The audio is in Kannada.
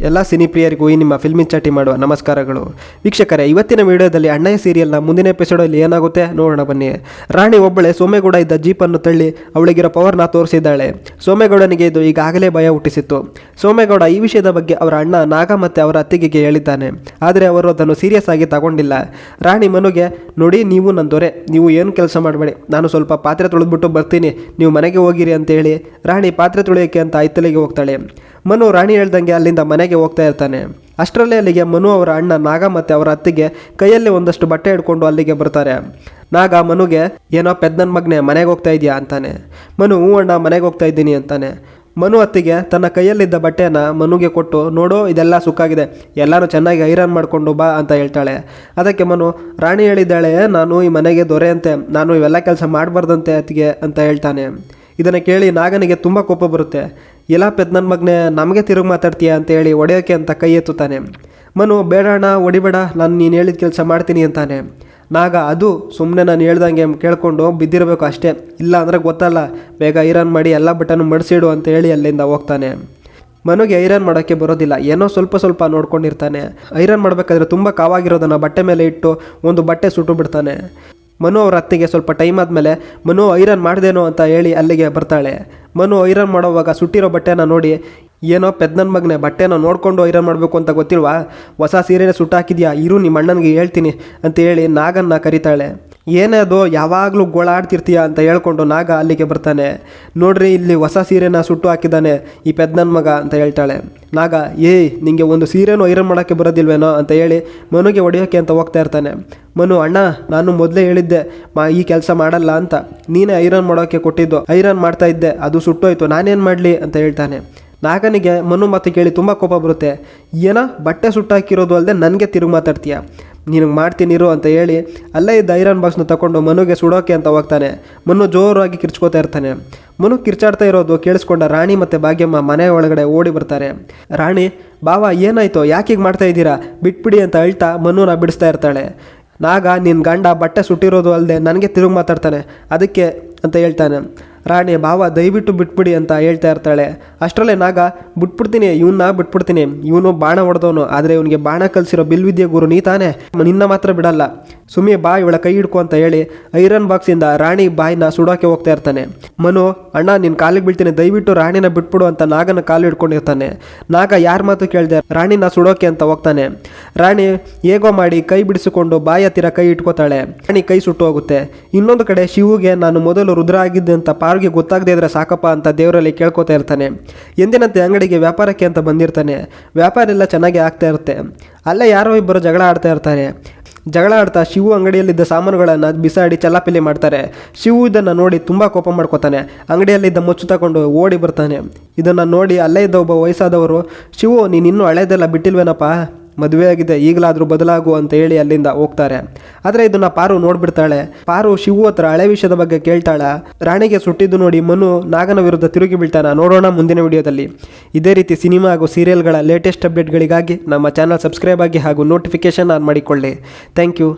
ಎಲ್ಲ ಸಿನಿ ಪ್ರಿಯರಿಗೂ ಈ ನಿಮ್ಮ ಫಿಲ್ಮಿ ಚಾಟಿ ಮಾಡುವ ನಮಸ್ಕಾರಗಳು. ವೀಕ್ಷಕರೇ, ಇವತ್ತಿನ ವಿಡಿಯೋದಲ್ಲಿ ಅಣ್ಣಯ್ಯ ಸೀರಿಯಲ್ನ ಮುಂದಿನ ಎಪಿಸೋಡಲ್ಲಿ ಏನಾಗುತ್ತೆ ನೋಡೋಣ ಬನ್ನಿ. ರಾಣಿ ಒಬ್ಬಳೆ ಸೋಮೇಗೌಡ ಇದ್ದ ಜೀಪನ್ನು ತಳ್ಳಿ ಅವಳಿಗಿರೋ ಪವರ್ನ ತೋರಿಸಿದ್ದಾಳೆ. ಸೋಮೇಗೌಡನಿಗೆ ಇದು ಈಗಾಗಲೇ ಭಯ ಹುಟ್ಟಿಸಿತ್ತು. ಸೋಮೇಗೌಡ ಈ ವಿಷಯದ ಬಗ್ಗೆ ಅವರ ಅಣ್ಣ ನಾಗ ಮತ್ತು ಅವರ ಅತ್ತಿಗೆಗೆ ಹೇಳಿದ್ದಾನೆ. ಆದರೆ ಅವರು ಅದನ್ನು ಸೀರಿಯಸ್ ಆಗಿ ತಗೊಂಡಿಲ್ಲ. ರಾಣಿ ಮನುಗೆ, ನೋಡಿ ನೀವು ನನ್ನ ದೊರೆ, ನೀವು ಏನು ಕೆಲಸ ಮಾಡಬೇಡಿ, ನಾನು ಸ್ವಲ್ಪ ಪಾತ್ರೆ ತೊಳೆದ್ಬಿಟ್ಟು ಬರ್ತೀನಿ, ನೀವು ಮನೆಗೆ ಹೋಗಿರಿ ಅಂತೇಳಿ ರಾಣಿ ಪಾತ್ರೆ ತೊಳೆಯೋಕ್ಕೆ ಅಂತ ಐತಲಿಗೆ ಹೋಗ್ತಾಳೆ. ಮನು ರಾಣಿ ಹೇಳ್ದಂಗೆ ಅಲ್ಲಿಂದ ಮನೆಗೆ ಹೋಗ್ತಾ ಇರ್ತಾನೆ. ಅಷ್ಟರಲ್ಲೇ ಅಲ್ಲಿಗೆ ಮನು ಅವರ ಅಣ್ಣ ನಾಗ ಮತ್ತು ಅವರ ಅತ್ತಿಗೆ ಕೈಯಲ್ಲಿ ಒಂದಷ್ಟು ಬಟ್ಟೆ ಹಿಡ್ಕೊಂಡು ಅಲ್ಲಿಗೆ ಬರ್ತಾರೆ. ನಾಗ ಮನುಗೆ, ಏನೋ ಪೆದ್ದನ ಮಗನೆ ಮನೆಗೆ ಹೋಗ್ತಾ ಇದೆಯಾ ಅಂತಾನೆ. ಮನು, ಹ್ಞೂ ಅಣ್ಣ ಮನೆಗೆ ಹೋಗ್ತಾ ಇದ್ದೀನಿ ಅಂತಾನೆ. ಮನು ಅತ್ತಿಗೆ ತನ್ನ ಕೈಯಲ್ಲಿದ್ದ ಬಟ್ಟೆಯನ್ನು ಮನುಗೆ ಕೊಟ್ಟು, ನೋಡು ಇದೆಲ್ಲ ಸುಕ್ಕಾಗಿದೆ, ಎಲ್ಲರೂ ಚೆನ್ನಾಗಿ ಐರನ್ ಮಾಡಿಕೊಂಡು ಬಾ ಅಂತ ಹೇಳ್ತಾಳೆ. ಅದಕ್ಕೆ ಮನು, ರಾಣಿ ಹೇಳಿದ್ದಾಳೆ ನಾನು ಈ ಮನೆಗೆ ದೊರೆಯಂತೆ, ನಾನು ಇವೆಲ್ಲ ಕೆಲಸ ಮಾಡಬಾರ್ದಂತೆ ಅತ್ತಿಗೆ ಅಂತ ಹೇಳ್ತಾನೆ. ಇದನ್ನು ಕೇಳಿ ನಾಗನಿಗೆ ತುಂಬ ಕೋಪ ಬರುತ್ತೆ. ಎಲ್ಲ ಪೆದ್ದನ ಮಗನೆ ನಮಗೆ ತಿರುಗಿ ಮಾತಾಡ್ತೀಯ ಅಂತೇಳಿ ಹೊಡೆಯೋಕ್ಕೆ ಅಂತ ಕೈ ಎತ್ತುತ್ತಾನೆ. ಮನು, ಬೇಡ ಅಣ್ಣ ಹೊಡಿಬೇಡ, ನಾನು ನೀನು ಹೇಳಿದ ಕೆಲಸ ಮಾಡ್ತೀನಿ ಅಂತಾನೆ. ನಾಗ, ಅದು ಸುಮ್ಮನೆ ನಾನು ಹೇಳ್ದಂಗೆ ಕೇಳ್ಕೊಂಡು ಬಿದ್ದಿರಬೇಕು ಅಷ್ಟೇ, ಇಲ್ಲ ಅಂದರೆ ಗೊತ್ತಲ್ಲ, ಬೇಗ ಐರನ್ ಮಾಡಿ ಎಲ್ಲ ಬಟ್ಟೆನೂ ಮಡಿಸಿಡು ಅಂತ ಹೇಳಿ ಅಲ್ಲಿಂದ ಹೋಗ್ತಾನೆ. ಮನುಗೆ ಐರನ್ ಮಾಡೋಕ್ಕೆ ಬರೋದಿಲ್ಲ, ಏನೋ ಸ್ವಲ್ಪ ನೋಡ್ಕೊಂಡಿರ್ತಾನೆ. ಐರನ್ ಮಾಡಬೇಕಾದ್ರೆ ತುಂಬ ಕಾವಾಗಿರೋದನ್ನು ಬಟ್ಟೆ ಮೇಲೆ ಇಟ್ಟು ಒಂದು ಬಟ್ಟೆ ಸುಟ್ಟು ಬಿಡ್ತಾನೆ. ಮನು ಅವರ ಅತ್ತಿಗೆ ಸ್ವಲ್ಪ ಟೈಮ್ ಆದಮೇಲೆ ಮನು ಐರನ್ ಮಾಡ್ದೇನೋ ಅಂತ ಹೇಳಿ ಅಲ್ಲಿಗೆ ಬರ್ತಾಳೆ. ಮನು ಐರನ್ ಮಾಡೋವಾಗ ಸುಟ್ಟಿರೋ ಬಟ್ಟೆನ ನೋಡಿ, ಏನೋ ಪೆದ್ದನ ಮಗನೆ ಬಟ್ಟೆನ ನೋಡಿಕೊಂಡು ಐರನ್ ಮಾಡಬೇಕು ಅಂತ ಗೊತ್ತಿಲ್ವಾ, ಹೊಸ ಸೀರೆನೇ ಸುಟ್ಟಾಕಿದ್ಯಾ, ಇರು ನಿಮ್ಮ ಅಣ್ಣನಿಗೆ ಹೇಳ್ತೀನಿ ಅಂತ ಹೇಳಿ ನಾಗನ್ನ ಕರೀತಾಳೆ. ಏನೇ ಅದು ಯಾವಾಗಲೂ ಗೋಳಾಡ್ತಿರ್ತೀಯ ಅಂತ ಹೇಳ್ಕೊಂಡು ನಾಗ ಅಲ್ಲಿಗೆ ಬರ್ತಾನೆ. ನೋಡ್ರಿ ಇಲ್ಲಿ ಹೊಸ ಸೀರೆನ ಸುಟ್ಟು ಹಾಕಿದ್ದಾನೆ ಈ ಪೆದ್ದನ ಮಗ ಅಂತ ಹೇಳ್ತಾಳೆ. ನಾಗ, ನಿಂಗೆ ಒಂದು ಸೀರೆನೂ ಐರನ್ ಮಾಡೋಕ್ಕೆ ಬರೋದಿಲ್ವೇನೋ ಅಂತ ಹೇಳಿ ಮನುಗೆ ಹೊಡೆಯೋಕ್ಕೆ ಅಂತ ಹೋಗ್ತಾ ಇರ್ತಾನೆ. ಮನು, ಅಣ್ಣ ನಾನು ಮೊದಲೇ ಹೇಳಿದ್ದೆ ಈ ಕೆಲಸ ಮಾಡಲ್ಲ ಅಂತ, ನೀನೇ ಐರನ್ ಮಾಡೋಕ್ಕೆ ಕೊಟ್ಟಿದ್ದು, ಐರನ್ ಮಾಡ್ತಾ ಇದ್ದೆ, ಅದು ಸುಟ್ಟೋಯ್ತು, ನಾನೇನು ಮಾಡಲಿ ಅಂತ ಹೇಳ್ತಾನೆ. ನಾಗನಿಗೆ ಮನು ಮಾತು ಕೇಳಿ ತುಂಬ ಕೋಪ ಬರುತ್ತೆ. ಏನೋ ಬಟ್ಟೆ ಸುಟ್ಟಾಕಿರೋದು ಅಲ್ಲದೆ ನನಗೆ ತಿರುಗಿ ಮಾತಾಡ್ತೀಯ, ನಿನಗೆ ಮಾಡ್ತೀನಿರು ಅಂತ ಹೇಳಿ ಅಲ್ಲೇ ಇದ್ದ ಐರನ್ ಬಾಕ್ಸ್ನ ತಗೊಂಡು ಮನುಗೆ ಸುಡೋಕೆ ಅಂತ ಹೋಗ್ತಾನೆ. ಮನು ಜೋರಾಗಿ ಕಿರ್ಚ್ಕೋತಾ ಇರ್ತಾನೆ. ಮನು ಕಿರ್ಚಾಡ್ತಾ ಇರೋದು ಕೇಳಿಸ್ಕೊಂಡ ರಾಣಿ ಮತ್ತು ಭಾಗ್ಯಮ್ಮ ಮನೆ ಒಳಗಡೆ ಓಡಿ ಬರ್ತಾರೆ. ರಾಣಿ, ಬಾವ ಏನಾಯ್ತು, ಯಾಕೀಗ ಮಾಡ್ತಾ ಇದ್ದೀರಾ, ಬಿಟ್ಬಿಡಿ ಅಂತ ಹೇಳ್ತಾ ಮನುನ ಬಿಡಿಸ್ತಾ ಇರ್ತಾಳೆ. ನಾಗ, ನಿನ್ನ ಗಂಡ ಬಟ್ಟೆ ಸುಟ್ಟಿರೋದು ಅಲ್ಲದೆ ನನಗೆ ತಿರುಗಿ ಮಾತಾಡ್ತಾನೆ ಅದಕ್ಕೆ ಅಂತ ಹೇಳ್ತಾನೆ. ರಾಣಿ, ಬಾವ ದಯವಿಟ್ಟು ಬಿಟ್ಬಿಡಿ ಅಂತ ಹೇಳ್ತಾ ಇರ್ತಾಳೆ. ಅಷ್ಟರಲ್ಲೇ ನಾಗ, ಬಿಟ್ಬಿಡ್ತೀನಿ ಬಿಟ್ಬಿಡ್ತೀನಿ, ಇವನು ಬಾಣ ಹೊಡೆದವನು, ಆದರೆ ಇವನಿಗೆ ಬಾಣ ಕಲಿಸಿರೋ ಬಿಲ್ವಿದ್ಯೆ ಗುರು ನೀ ತಾನೆ, ನಿನ್ನ ಮಾತ್ರ ಬಿಡಲ್ಲ, ಸುಮ್ಮನೆ ಬಾ ಇವಳ ಕೈ ಹಿಡ್ಕೊ ಅಂತ ಹೇಳಿ ಐರನ್ ಬಾಕ್ಸಿಂದ ರಾಣಿ ಬಾಯಿನ ಸುಡೋಕೆ ಹೋಗ್ತಾ ಇರ್ತಾನೆ. ಮನು, ಅಣ್ಣ ನಿನ್ನ ಕಾಲಿಗೆ ಬೀಳ್ತೀನಿ, ದಯವಿಟ್ಟು ರಾಣಿನ ಬಿಟ್ಬಿಡು ಅಂತ ನಾಗನ ಕಾಲು ಹಿಡ್ಕೊಂಡಿರ್ತಾನೆ. ನಾಗ ಯಾರ ಮಾತು ಕೇಳಿದೆ ರಾಣಿನ ಸುಡೋಕೆ ಅಂತ ಹೋಗ್ತಾನೆ. ರಾಣಿ ಹೇಗೋ ಮಾಡಿ ಕೈ ಬಿಡಿಸಿಕೊಂಡು ಬಾಯಿ ಹತ್ತಿರ ಕೈ ಇಟ್ಕೋತಾಳೆ. ರಾಣಿ ಕೈ ಸುಟ್ಟು ಹೋಗುತ್ತೆ. ಇನ್ನೊಂದು ಕಡೆ ಶಿವುಗೆ ನಾನು ಮೊದಲು ರುದ್ರ ಆಗಿದ್ದೆ ಅಂತ ಪಾರ್ಗೆ ಗೊತ್ತಾಗದೇ ಇದ್ರೆ ಸಾಕಪ್ಪ ಅಂತ ದೇವರಲ್ಲಿ ಕೇಳ್ಕೊತಾ ಇರ್ತಾನೆ. ಎಂದಿನಂತೆ ಅಂಗಡಿಗೆ ವ್ಯಾಪಾರಕ್ಕೆ ಅಂತ ಬಂದಿರ್ತಾನೆ. ವ್ಯಾಪಾರ ಎಲ್ಲ ಚೆನ್ನಾಗಿ ಆಗ್ತಾ ಇರುತ್ತೆ. ಅಲ್ಲೇ ಯಾರೋ ಇಬ್ಬರು ಜಗಳ ಆಡ್ತಾ ಇರ್ತಾರೆ. ಜಗಳ ಆಡ್ತಾ ಶಿವು ಅಂಗಡಿಯಲ್ಲಿದ್ದ ಸಾಮಾನುಗಳನ್ನು ಬಿಸಾಡಿ ಚಲ್ಲಾಪಿಲ್ಲಿ ಮಾಡ್ತಾರೆ. ಶಿವು ಇದನ್ನು ನೋಡಿ ತುಂಬ ಕೋಪ ಮಾಡ್ಕೋತಾನೆ. ಅಂಗಡಿಯಲ್ಲಿದ್ದ ಮುಚ್ಚು ತಗೊಂಡು ಓಡಿ ಬರ್ತಾನೆ. ಇದನ್ನು ನೋಡಿ ಅಲ್ಲೇ ಇದ್ದ ಒಬ್ಬ ವಯಸ್ಸಾದವರು, ಶಿವು ನೀನು ಇನ್ನೂ ಹಳೇದೆಲ್ಲ ಬಿಟ್ಟಿಲ್ವೇನಪ್ಪ, ಮದುವೆ ಆಗಿದೆ, ಈಗಲಾದರೂ ಬದಲಾಗು ಅಂತ ಹೇಳಿ ಅಲ್ಲಿಂದ ಹೋಗ್ತಾರೆ. ಆದರೆ ಇದನ್ನು ಪಾರು ನೋಡ್ಬಿಡ್ತಾಳೆ. ಪಾರು ಶಿವು ಹತ್ರ ಹಳೆ ವಿಷಯದ ಬಗ್ಗೆ ಕೇಳ್ತಾಳ. ರಾಣಿಗೆ ಸುಟ್ಟಿದ್ದು ನೋಡಿ ಮನು ನಾಗನ ವಿರುದ್ಧ ತಿರುಗಿ ಬೀಳ್ತಾನ. ನೋಡೋಣ ಮುಂದಿನ ವಿಡಿಯೋದಲ್ಲಿ. ಇದೇ ರೀತಿ ಸಿನಿಮಾ ಹಾಗೂ ಸೀರಿಯಲ್ಗಳ ಲೇಟೆಸ್ಟ್ ಅಪ್ಡೇಟ್ಗಳಿಗಾಗಿ ನಮ್ಮ ಚಾನಲ್ ಸಬ್ಸ್ಕ್ರೈಬ್ ಆಗಿ ಹಾಗೂ ನೋಟಿಫಿಕೇಷನ್ ಆನ್ ಮಾಡಿಕೊಳ್ಳಿ. Thank you.